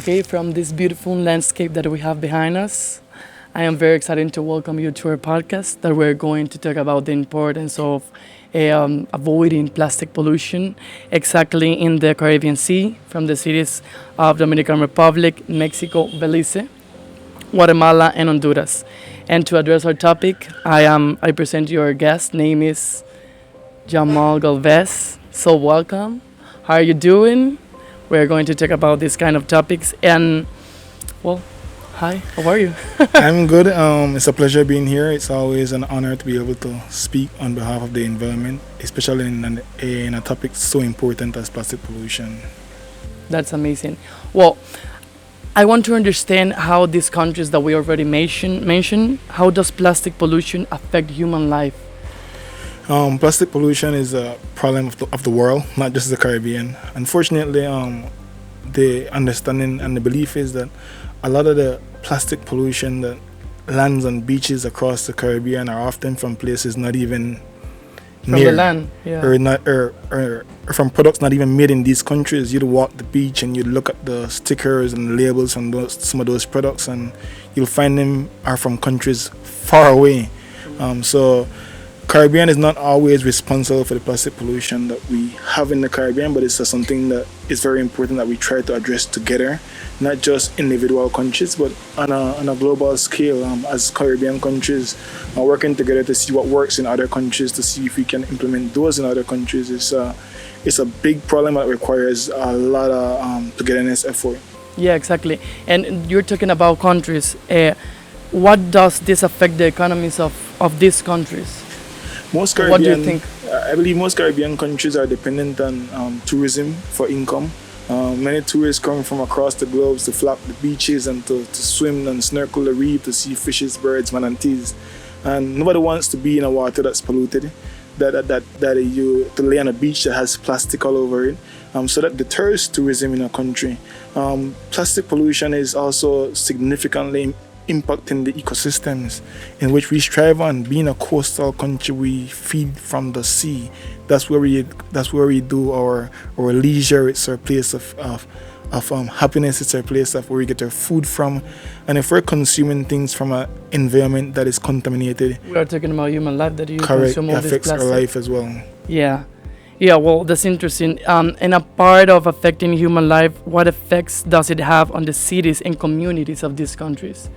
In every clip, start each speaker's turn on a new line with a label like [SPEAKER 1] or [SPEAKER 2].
[SPEAKER 1] escape from this beautiful landscape that we have behind us. I am very excited to welcome you to our podcast that we're going to talk about the importance of avoiding plastic pollution exactly in the Caribbean Sea from the cities of Dominican Republic, Mexico, Belize, Guatemala, and Honduras. And to address our topic, I present your guest. Name is Jamal Galvez. So welcome. How are you doing? We're going to talk about this kind of topics. And well, hi. How are you?
[SPEAKER 2] I'm good. It's a pleasure being here. It's always an honor to be able to speak on behalf of the environment, especially in a topic so important as plastic pollution.
[SPEAKER 1] That's amazing. Well, I want to understand how these countries that we already mentioned, how does plastic pollution affect human life?
[SPEAKER 2] Plastic pollution is a problem of the world, not just the Caribbean. Unfortunately, the understanding and the belief is that a lot of the plastic pollution that lands on beaches across the Caribbean are often from places not even
[SPEAKER 1] From
[SPEAKER 2] near,
[SPEAKER 1] the land, yeah.
[SPEAKER 2] or from products not even made in these countries. You'd walk the beach and you'd look at the stickers and labels on some of those products, and you'll find them are from countries far away. So Caribbean is not always responsible for the plastic pollution that we have in the Caribbean, but it's something that is very important that we try to address together, not just individual countries, but on a global scale, as Caribbean countries working together to see what works in other countries, to see if we can implement those in other countries. It's a big problem that requires a lot of togetherness effort.
[SPEAKER 1] Yeah, exactly. And you're talking about countries. What does this affect the economies of these countries?
[SPEAKER 2] Most
[SPEAKER 1] What do you
[SPEAKER 2] Caribbean,
[SPEAKER 1] think?
[SPEAKER 2] I believe most Caribbean countries are dependent on tourism for income. Many tourists come from across the globe to flock the beaches and to swim and snorkel the reef to see fishes, birds, manatees. And nobody wants to be in a water that's polluted, that you to lay on a beach that has plastic all over it. So that deters tourism in a country. Plastic pollution is also significantly impacting the ecosystems in which we strive on. Being a coastal country, we feed from the sea. That's where we do our leisure. It's our place of happiness. It's our place of where we get our food from. And if we're consuming things from an environment that is contaminated,
[SPEAKER 1] We are talking about human life that you
[SPEAKER 2] correct,
[SPEAKER 1] consume all this
[SPEAKER 2] affects our
[SPEAKER 1] plastic.
[SPEAKER 2] life as well.
[SPEAKER 1] Yeah. Yeah, well, that's interesting. And a part of affecting human life, what effects does it have on the cities and communities of these countries?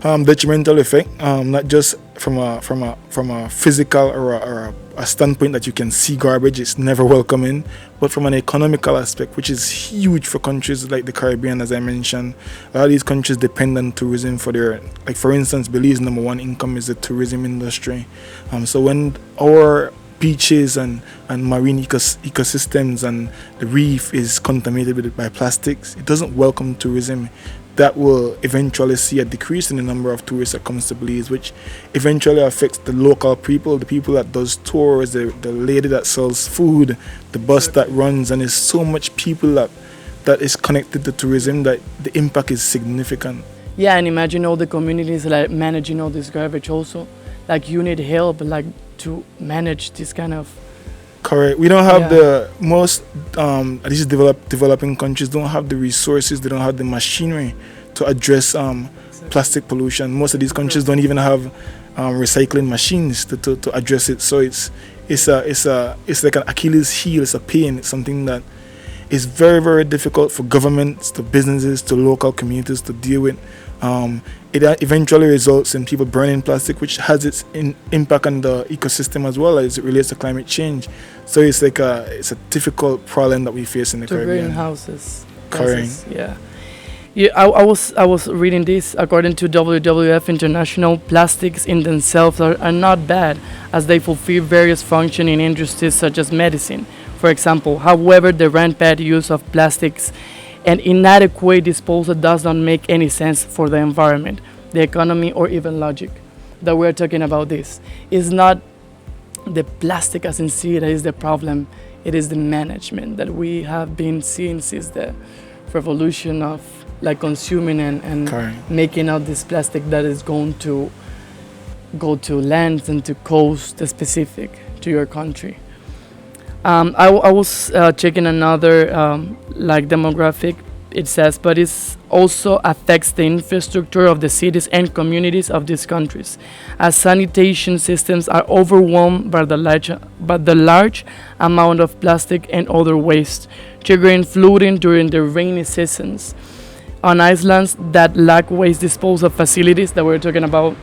[SPEAKER 2] Detrimental effect, not just from a physical or a standpoint that you can see garbage, it's never welcoming, but from an economical aspect, which is huge for countries like the Caribbean, as I mentioned. A lot of these countries depend on tourism for their, like for instance, Belize's number one income is the tourism industry. So when our beaches and marine ecosystems and the reef is contaminated by plastics, it doesn't welcome tourism. That will eventually see a decrease in the number of tourists that comes to Belize, which eventually affects the local people, the people that does tours, the lady that sells food, the bus that runs, and there's so much people that is connected to tourism that the impact is significant.
[SPEAKER 1] Yeah, and imagine all the communities like managing all this garbage also. Like you need help like to manage this kind of.
[SPEAKER 2] Correct. We don't have
[SPEAKER 1] Yeah.
[SPEAKER 2] the most these developing countries don't have the resources, they don't have the machinery to address plastic pollution. Most of these countries don't even have recycling machines to address it. So it's like an Achilles heel, it's a pain, it's something that is very, very difficult for governments, to businesses, to local communities to deal with. It eventually results in people burning plastic, which has its impact on the ecosystem as well as it relates to climate change. So it's a difficult problem that we face in the
[SPEAKER 1] To
[SPEAKER 2] Caribbean.
[SPEAKER 1] greenhouses.
[SPEAKER 2] Correct.
[SPEAKER 1] gases, yeah. Yeah, I was reading this. According to WWF International, plastics in themselves are not bad, as they fulfill various functions in industries such as medicine, for example. However, the rampant use of plastics and inadequate disposal does not make any sense for the environment, the economy, or even logic. That we're talking about this. It's not the plastic as in see that is the problem. It is the management that we have been seeing since the revolution of like consuming and
[SPEAKER 2] Correct.
[SPEAKER 1] making out this plastic that is going to go to lands and to coast specific to your country. I was checking another like demographic it says, but it also affects the infrastructure of the cities and communities of these countries, as sanitation systems are overwhelmed by the large amount of plastic and other waste, triggering flooding during the rainy seasons. On islands that lack waste disposal facilities that we're talking about,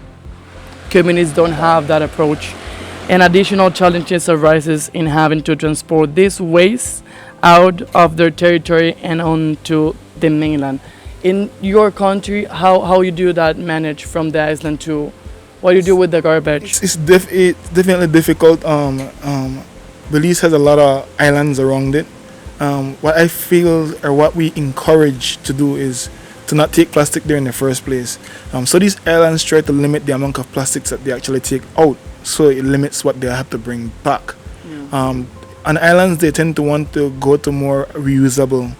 [SPEAKER 1] communities don't have that approach, and additional challenges arises in having to transport this waste out of their territory and onto the mainland. In your country, how you do that manage from the island to what you do with the garbage?
[SPEAKER 2] It's definitely difficult. Belize has a lot of islands around it. What I feel or what we encourage to do is to not take plastic there in the first place. So these islands try to limit the amount of plastics that they actually take out, so it limits what they have to bring back. On islands, they tend to want to go to more reusable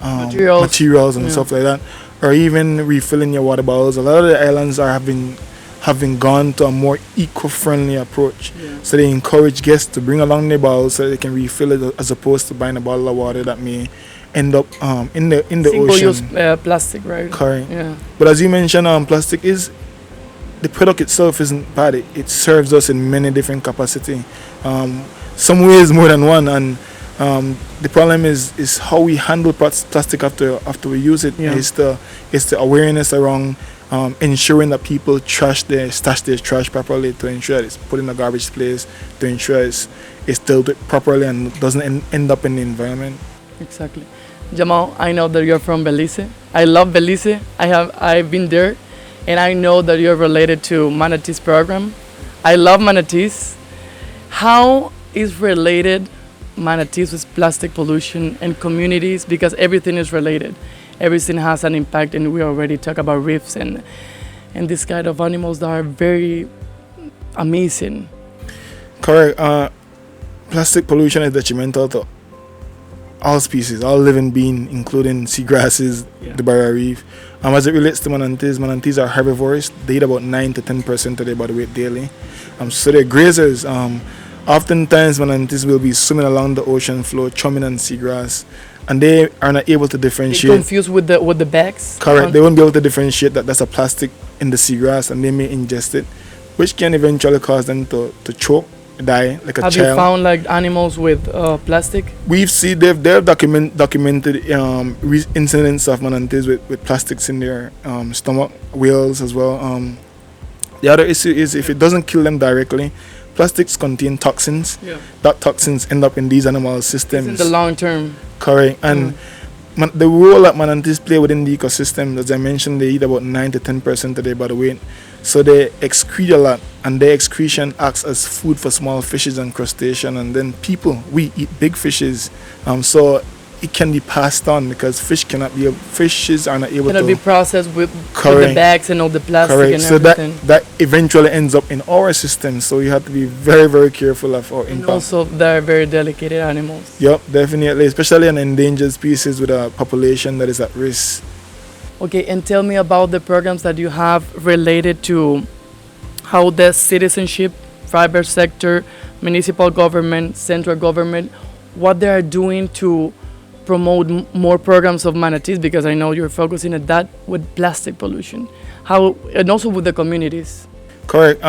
[SPEAKER 2] materials and stuff like that, or even refilling your water bottles. A lot of the islands are having gone to a more eco-friendly approach. So they encourage guests to bring along their bottles so they can refill it, as opposed to buying a bottle of water that may end up in the ocean.
[SPEAKER 1] Single-use plastic, right?
[SPEAKER 2] Correct.
[SPEAKER 1] Yeah.
[SPEAKER 2] But as you mentioned, plastic is the product itself isn't bad. It serves us in many different capacity. Some ways more than one, and the problem is how we handle plastic after we use it. It's the awareness around ensuring that people stash their trash properly, to ensure that it's put in a garbage place, to ensure it's dealt with properly and doesn't end up in the environment.
[SPEAKER 1] Exactly. Jamal, I know that you're from Belize. I love Belize. I've been there, and I know that you're related to Manatee's program. I love Manatee's. How is related Manatee's with plastic pollution and communities? Because everything is related. Everything has an impact, and we already talk about reefs and this kind of animals that are very amazing.
[SPEAKER 2] Correct. Plastic pollution is detrimental to all species, all living beings, including seagrasses, the barrier reef. As it relates to manatees are herbivores. They eat about 9 to 10% of their body weight daily. So they're grazers. Oftentimes, manatees will be swimming along the ocean floor, chumming on seagrass, and they are not able to differentiate.
[SPEAKER 1] They're confused with the bags?
[SPEAKER 2] Correct. They won't be able to differentiate that that's a plastic in the seagrass, and they may ingest it, which can eventually cause them to choke, die like a child.
[SPEAKER 1] Have you found like animals with plastic?
[SPEAKER 2] We've seen they've documented incidents of manatees with plastics in their stomach, whales as well. The other issue is if it doesn't kill them directly, plastics contain toxins. That toxins end up in these animal systems.
[SPEAKER 1] In the long term.
[SPEAKER 2] Correct. And the role that manatees play within the ecosystem, as I mentioned, they eat about 9 to 10% of their body weight. So they excrete a lot, and their excretion acts as food for small fishes and crustaceans. And then we eat big fishes. So it can be passed on, because fishes are not able to
[SPEAKER 1] be processed with the bags and all the plastic.
[SPEAKER 2] Correct.
[SPEAKER 1] And
[SPEAKER 2] so
[SPEAKER 1] everything.
[SPEAKER 2] that eventually ends up in our system. So you have to be very, very careful of our impact.
[SPEAKER 1] And also, they're very delicate animals.
[SPEAKER 2] Yep, definitely, especially an endangered species with a population that is at risk.
[SPEAKER 1] Okay, and tell me about the programs that you have related to how the citizenship, private sector, municipal government, central government, what they are doing to promote more programs of manatees, because I know you're focusing on that with plastic pollution. How, and also with the communities.
[SPEAKER 2] Correct.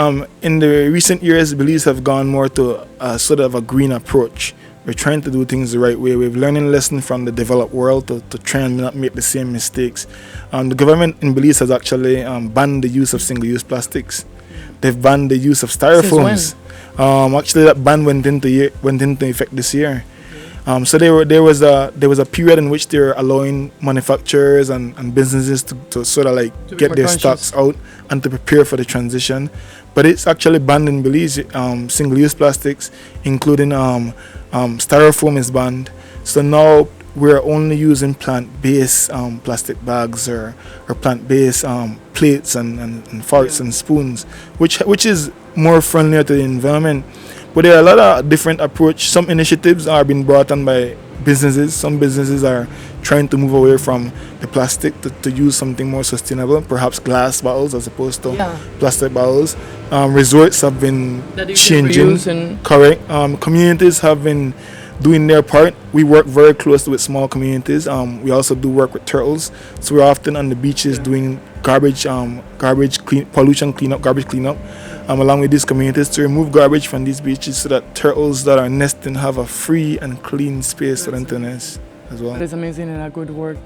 [SPEAKER 2] In the recent years, Belize have gone more to a sort of a green approach. We're trying to do things the right way. We're learning lessons from the developed world to try and not make the same mistakes. The government in Belize has actually banned the use of single-use plastics. They've banned the use of styrofoams. Actually, that ban went into effect this year. So there was a period in which they were allowing manufacturers and businesses to sort of like get their stocks out and to prepare for the transition. But it's actually banned in Belize. Single-use plastics, including styrofoam, is banned. So now we're only using plant-based plastic bags or plant-based plates and forks and spoons, which is more friendlier to the environment. But there are a lot of different approaches. Some initiatives are being brought on by businesses. Some businesses are trying to move away from the plastic to use something more sustainable, perhaps glass bottles as opposed to plastic bottles. Resorts have been changing. Correct. Communities have been doing their part. We work very closely with small communities. We also do work with turtles, so we're often on the beaches doing garbage clean, pollution cleanup, garbage cleanup, along with these communities to remove garbage from these beaches so that turtles that are nesting have a free and clean space for them to nest as well.
[SPEAKER 1] That is amazing and a good work.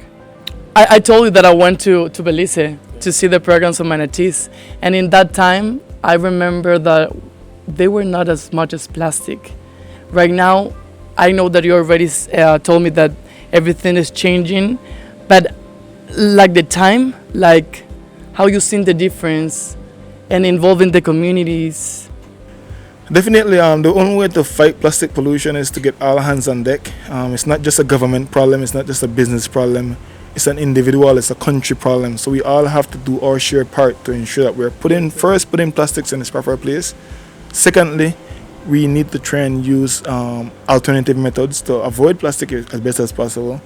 [SPEAKER 1] I told you that I went to Belize to see the programs of manatees, and in that time I remember that they were not as much as plastic. Right now, I know that you already told me that everything is changing, but like the time, like how you seen the difference and involving the communities.
[SPEAKER 2] Definitely, the only way to fight plastic pollution is to get all hands on deck. It's not just a government problem, it's not just a business problem, it's an individual, it's a country problem. So we all have to do our share part to ensure that we're putting plastics in its proper place. Secondly, we need to try and use alternative methods to avoid plastic as best as possible.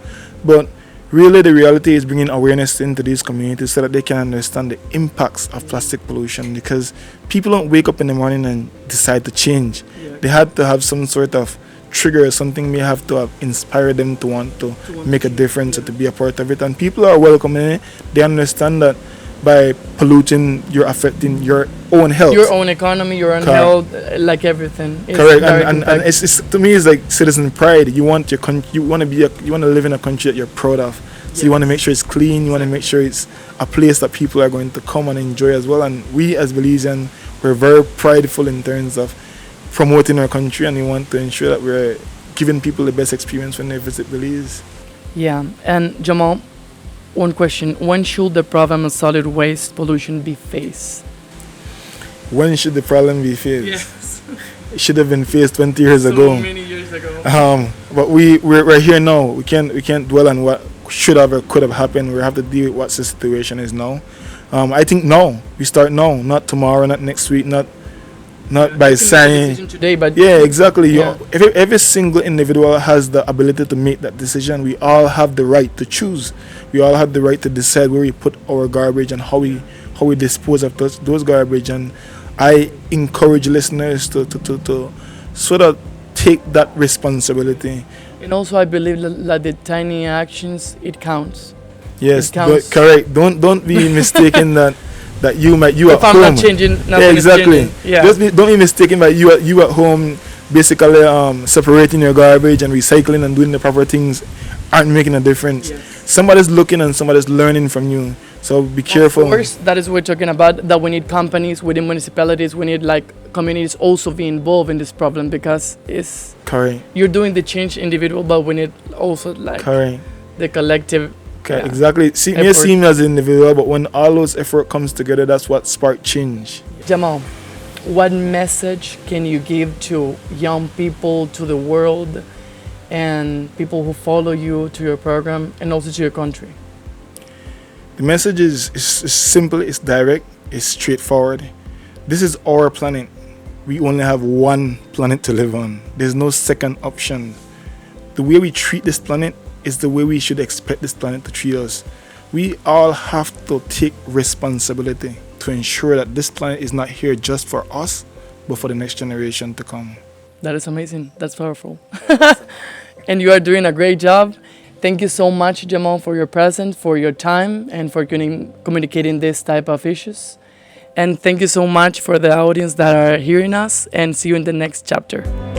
[SPEAKER 2] But really, the reality is bringing awareness into these communities so that they can understand the impacts of plastic pollution, because people don't wake up in the morning and decide to change. Yeah. They had to have some sort of trigger, something may have to have inspired them to want to make a difference or to be a part of it. And people are welcoming it. They understand that by polluting, you're affecting your own health,
[SPEAKER 1] your own economy, your own health, like everything. It's
[SPEAKER 2] correct. And it's to me, it's like citizen pride. You want your you want to live in a country that you're proud of. So yes. You want to make sure it's clean. You want to make sure it's a place that people are going to come and enjoy as well. And we as Belizeans, we're very prideful in terms of promoting our country, and we want to ensure that we're giving people the best experience when they visit Belize.
[SPEAKER 1] Yeah, and Jamal, one question: when should the problem of solid waste pollution be faced?
[SPEAKER 2] When should the problem be faced?
[SPEAKER 1] Yes.
[SPEAKER 2] It should have been faced 20 years ago.
[SPEAKER 1] So many years ago.
[SPEAKER 2] But we're here now. We can't dwell on what should have or could have happened. We have to deal with what the situation is now. I think now we start now, not tomorrow, not next week, not by saying
[SPEAKER 1] today, but
[SPEAKER 2] yeah, exactly. Yeah. Every single individual has the ability to make that decision. We all have the right to choose. We all have the right to decide where we put our garbage and how we dispose of those garbage. And I encourage listeners to sort of take that responsibility.
[SPEAKER 1] And also, I believe that the tiny actions, it counts.
[SPEAKER 2] Yes,
[SPEAKER 1] it counts.
[SPEAKER 2] Correct. Don't be mistaken that you at
[SPEAKER 1] if I'm
[SPEAKER 2] home.
[SPEAKER 1] not changing,
[SPEAKER 2] yeah, exactly.
[SPEAKER 1] Yeah.
[SPEAKER 2] Don't be mistaken that you at home basically separating your garbage and recycling and doing the proper things aren't making a difference. Yes. Somebody's looking and somebody's learning from you. So be careful.
[SPEAKER 1] Of course, that is what we're talking about. That we need companies within municipalities. We need like communities also be involved in this problem, because it's
[SPEAKER 2] correct.
[SPEAKER 1] You're doing the change individual, but we need also like
[SPEAKER 2] correct.
[SPEAKER 1] The collective.
[SPEAKER 2] Okay, yeah, exactly. It may seem as an individual, but when all those effort comes together, that's what spark change.
[SPEAKER 1] Jamal, what message can you give to young people, to the world, and people who follow you, to your program, and also to your country?
[SPEAKER 2] The message is simple, it's direct, it's straightforward. This is our planet. We only have one planet to live on. There's no second option. The way we treat this planet is the way we should expect this planet to treat us. We all have to take responsibility to ensure that this planet is not here just for us, but for the next generation to come.
[SPEAKER 1] That is amazing. That's powerful. And you are doing a great job. Thank you so much, Jamal, for your presence, for your time, and for communicating this type of issues. And thank you so much for the audience that are hearing us, and see you in the next chapter.